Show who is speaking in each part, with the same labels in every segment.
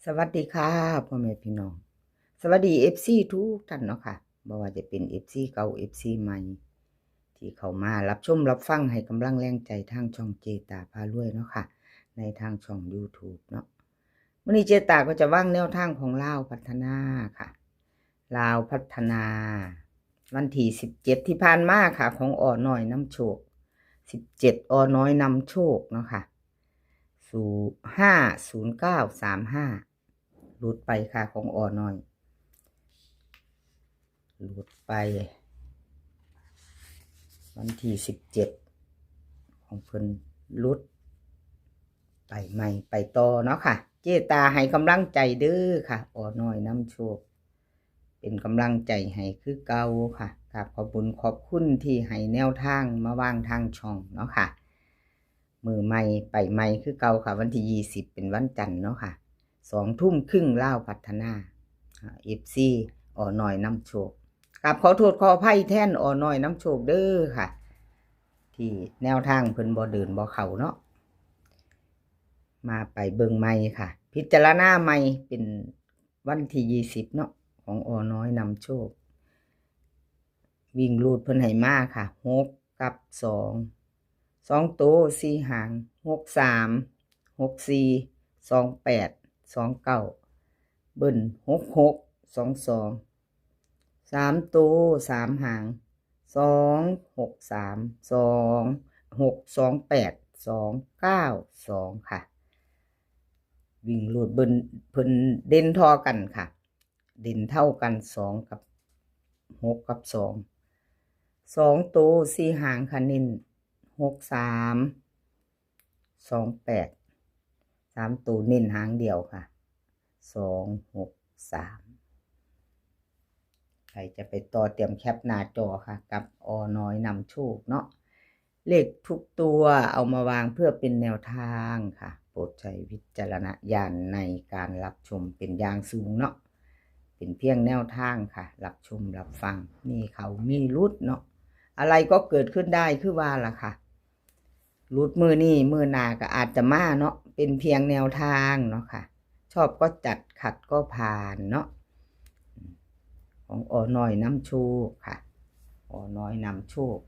Speaker 1: สวัสดีค่ะพ่อแม่พี่น้องสวัสดีเอฟซีทุกท่านเนาะค่ะบ่ว่าจะเป็นเอฟซีเก่าเอฟซีใหม่ที่เข้ามารับชมรับฟังให้กำลังแรงใจทางช่องเจตาพารวยเนาะค่ะในทางช่อง YouTube เนาะวันนี้เจตาก็จะว่างแนวทางของลาวพัฒนาค่ะลาวพัฒนาวันที่17ที่ผ่านมาค่ะของอ้อน้อยน้ำโชค17อ้อน้อยนำโชคเนาะค่ะ050935หลุดไปค่ะของอ้อน้อยหลุดไปวันที่17ของเพิ่นหลุดไปใหม่ไปต่อเนาะค่ะเจตาให้กำลังใจเด้อค่ะอ้อน้อยน้ำโชคเป็นกำลังใจให้คือเก่าค่ะขอบคุณขอบคุณที่ให้แนวทางมาวางทางช่องเนาะค่ะมือใหม่ไปใหม่คือเก่าค่ะวันที่20เป็นวันจันทร์เนาะค่ะ20:30ลาวพัฒนาFC อ้อน้อยน้ำโชคขอโทษขออภัยแทนอ้อน้อยน้ำโชคเด้อค่ะที่แนวทางเพิ่นบ่เดินบ่เข้าเนาะมาไปเบิ่งใหม่ค่ะพิจารณาใหม่เป็นวันที่20เนาะของอ้อน้อยนำโชควิ่งรูดเพิ่นให้มาค่ะ6กับ2ตัว4หาง63 64 28 29เบิ้ล66 22 3ตัว3หาง263 26 28 292ค่ะวิ่งรูดเบิ้ลเพิ่นเด่นทอกันค่ะเด่นเท่ากัน2กับ6กับ2ตัว4หางค่ะเน้น63 28 3ตัวเน้นหางเดียวค่ะ263ใครจะไปต่อเตรียมแคปหน้าจอค่ะกับอน้อยนำโชคเนาะเลขทุกตัวเอามาวางเพื่อเป็นแนวทางค่ะโปรดใช้วิจารณญาณในการรับชมเป็นอย่างสูงเนาะเป็นเพียงแนวทางค่ะรับชมรับฟังนี่เขามีรุดเนาะอะไรก็เกิดขึ้นได้คือว่าล่ะค่ะรุดมือนี่มือหนาก็อาจจะมาเนาะเป็นเพียงแนวทางเนาะค่ะชอบก็จัดขัดก็ผ่านเนาะของอ้อน้อยน้ำโชคค่ะอ้อน้อยนำโชค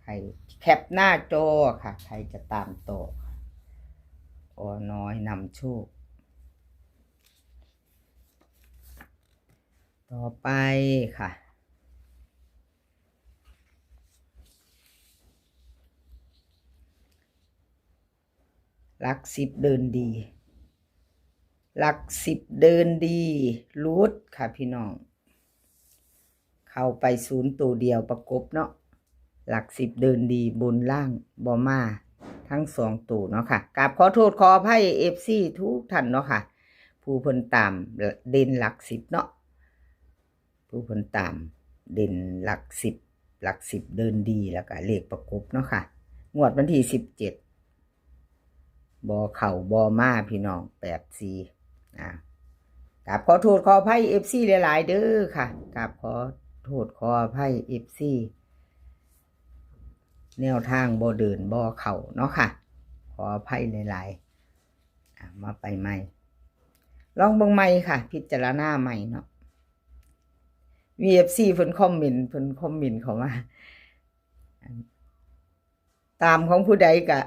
Speaker 1: ใครแคปหน้าจอค่ะใครจะตามต่ออ้อน้อยนำโชคต่อไปค่ะหลัก10เดินดีหลัก10เดินดีรูดค่ะพี่น้องเข้าไป0ตัวเดียวประกบเนาะหลัก10เดินดีบนล่างบอมาทั้ง2ตัวเนาะค่ะกราบขอโทษขออภัย FC ทุกท่านเนาะค่ะผู้เพิ่นตามเด่นหลัก10เนาะผู้เพิ่นตามเด่นหลัก10เดินดีแล้วก็เลขประกบเนาะค่ะงวดวันที่17บอเข่าบอมาพี่น้อง84กราบขอโทษขออภัย FC หลายๆเด้อค่ะกราบขอโทษขออภัย FC แนวทางบ่เดินบ่เข่าเนาะค่ะขออภัยหลายๆมาไปใหม่ลองเบิ่งใหม่ค่ะพิจารณาใหม่เนาะ VFC เพิ่นคอมเมนต์เข้ามาตามของผู้ใดก็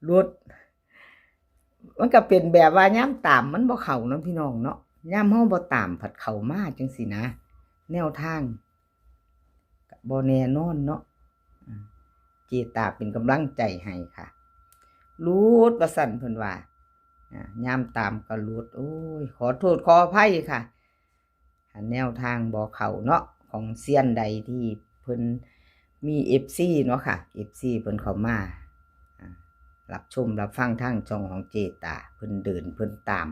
Speaker 1: รุดมันก็เป็นแบบว่าย่ำตามมันบ่เข้าเนาะพี่น้องเนาะย่ำเฮาบ่ตามผัดเข้ามาจังซี่นะแนวทางก็บ่แน่นอนเนาะเจตาเป็นกำลังใจให้ค่ะรูดว่าสั่นเพิ่นว่าย่ำตามก็รูดโอ้ยขอโทษขออภัยค่ะแนวทางบ่เข้าเนาะของเซียนใดที่เพิ่นมี FC เนาะค่ะ FC เพิ่นเข้ามารับชมรับฟังทางช่องของเจตาเพิ่นเดินเพิ่นตาม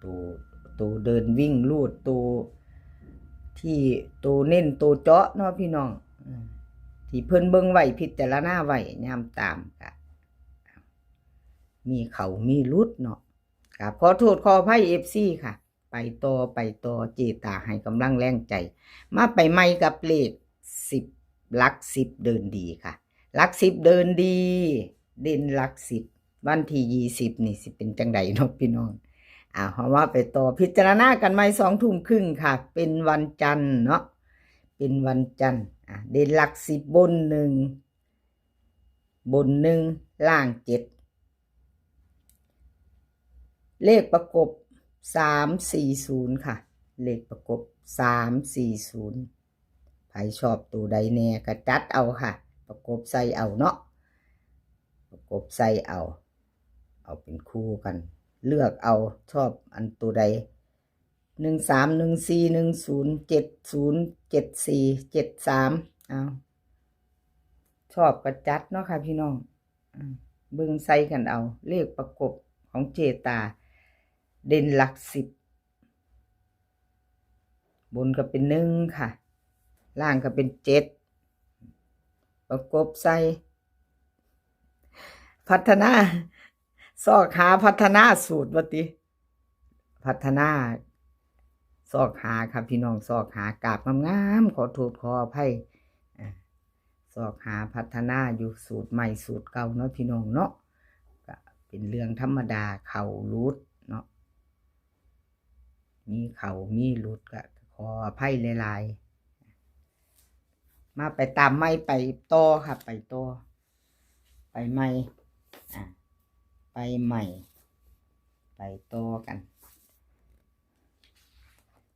Speaker 1: ตัวเดินวิ่งลูดตัวที่ตัวเน้นตัวเจาะเนาะพี่น้องที่เพิ่นเบิ่งไว้พิจารณาไว้ยามตามก็มีเขามีรุดเนาะครับขอโทษขออภัย FC ค่ะไปต่อเจตาให้กำลังแรงใจมาไปใหม่กับเลข10หลัก10เดินดีค่ะหลัก10เดินดีเด่นหลัก วันที่20นี่สิเป็นจังใดเนาะพี่น้องเพราะว่าไปต่อพิจารณากันใหม่20:30ค่ะเป็นวันจันทร์เนาะเป็นวันจันทร์เด่นหลัก10บน1ล่าง7เลขประกบ340ค่ะเลขประกบ340ใครชอบตัวใดแน่ก็จัดเอาค่ะประกบใส่เอาเนาะประกบใส่เอาเป็นคู่กันเลือกเอาชอบอันตัวใด131410707473ชอบก็จัดเนาะค่ะพี่น้องเบิ่งใส่กันเอาเลขประกบของเจตาเด่นหลัก10บนก็เป็น1ค่ะล่างก็เป็น7ประกบใส่พัฒนาซอกหาพัฒนาสูตรว่าติพัฒนาซอกหาครับพี่น้องซอกหากราบงามๆขอโทษขออภัยซอกหาพัฒนาอยู่สูตรใหม่สูตรเก่าเนาะพี่น้องเนาะก็เป็นเรื่องธรรมดาเข่ารูดเนาะมีเข่ามีรูดก็ขออภัยหลายๆมาไปตามไม่ไปต่อค่ะไปต่อไปใหม่ไปใหม่ไปต่อกัน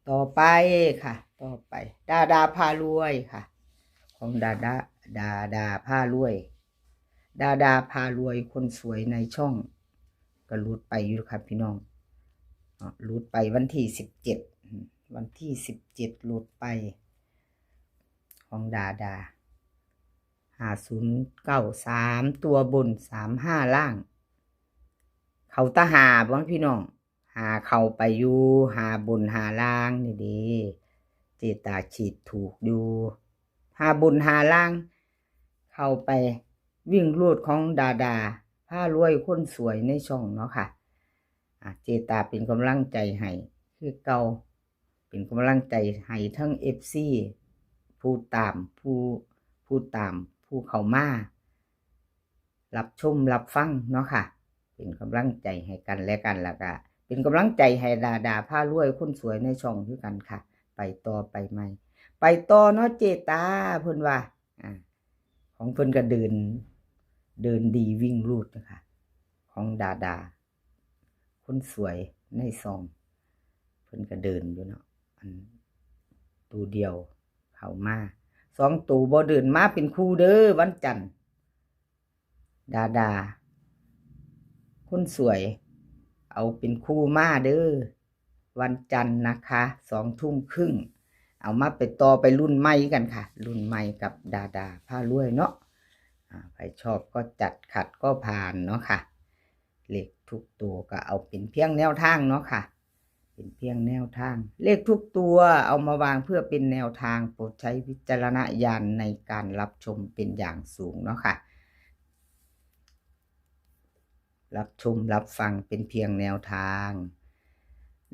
Speaker 1: ต่อไปค่ะต่อไปดาพารวยค่ะของดาพารวยดาพารวยคนสวยในช่องก็รูดไปอยู่ครับพี่น้องรูดไปวันที่17รูดไปของดา5093ตัวบน35ล่างเขาตาหาบ้างพี่น้องหาเข้าไปอยู่หาบนหาล่างนี่ดีเจตาฉีดถูกอยู่หาบนหาล่างเข้าไปวิ่งรูดของดาผ้ารวยคนสวยในช่องเนาะค่ะเจตาเป็นกำลังใจให้คือเก่าเป็นกำลังใจให้ทั้ง FC ผู้ตามผู้เข้ามารับชมรับฟังเนาะค่ะเป็นกำลังใจให้กันและกันแล้วก็เป็นกำลังใจให้ดาผ้ารวยคนสวยในช่องด้วยกันค่ะไปต่อไปใหม่ไปต่อเนาะเจตาเพิ่นว่าของเพิ่นก็เดินดีวิ่งรูดนะคะของดาคนสวยในช่องเพิ่นก็เดินอยู่เนาะตัวเดียวเข้ามา2ตัวบ่เดินมาเป็นคู่เด้อวันจันทร์ดาคนสวยเอาเป็นคู่มาเด้อวันจันทร์นะคะ20:30เอามาไปต่อไปรุ่นใหม่กันค่ะรุ่นใหม่กับดาพารวยเนาะใครชอบก็จัดขัดก็ผ่านเนาะค่ะเลขทุกตัวก็เอาเป็นเพียงแนวทางเนาะค่ะเป็นเพียงแนวทางเลขทุกตัวเอามาวางเพื่อเป็นแนวทางโปรดใช้วิจารณญาณในการรับชมเป็นอย่างสูงเนาะค่ะรับชมรับฟังเป็นเพียงแนวทาง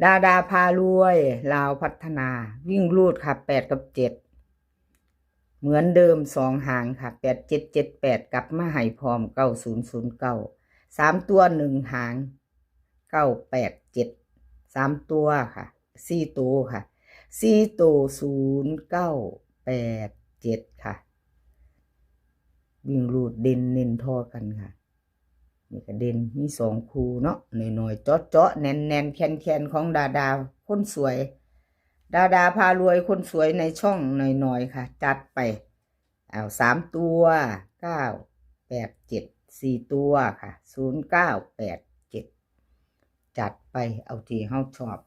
Speaker 1: ดาพารวยลาวพัฒนาวิ่งรูดค่ะ8กับ7เหมือนเดิม2หางค่ะ8778กลับมาให้พร้อม9009 3ตัว1หาง987 3ตัวค่ะ4ตัวค่ะ4ตัว0987ค่ะวิ่งรูดเด่นเน้นท่อกันค่ะนี่ก็เด่นมี2คู่เนาะหน่อยๆเจาะๆแน่นๆแคนๆของดาคนสวยดาพารวยคนสวยในช่องหน่อยๆค่ะจัดไปเอา3ตัว987 4ตัวค่ะ0987จัดไปเอาที่เฮาชอบ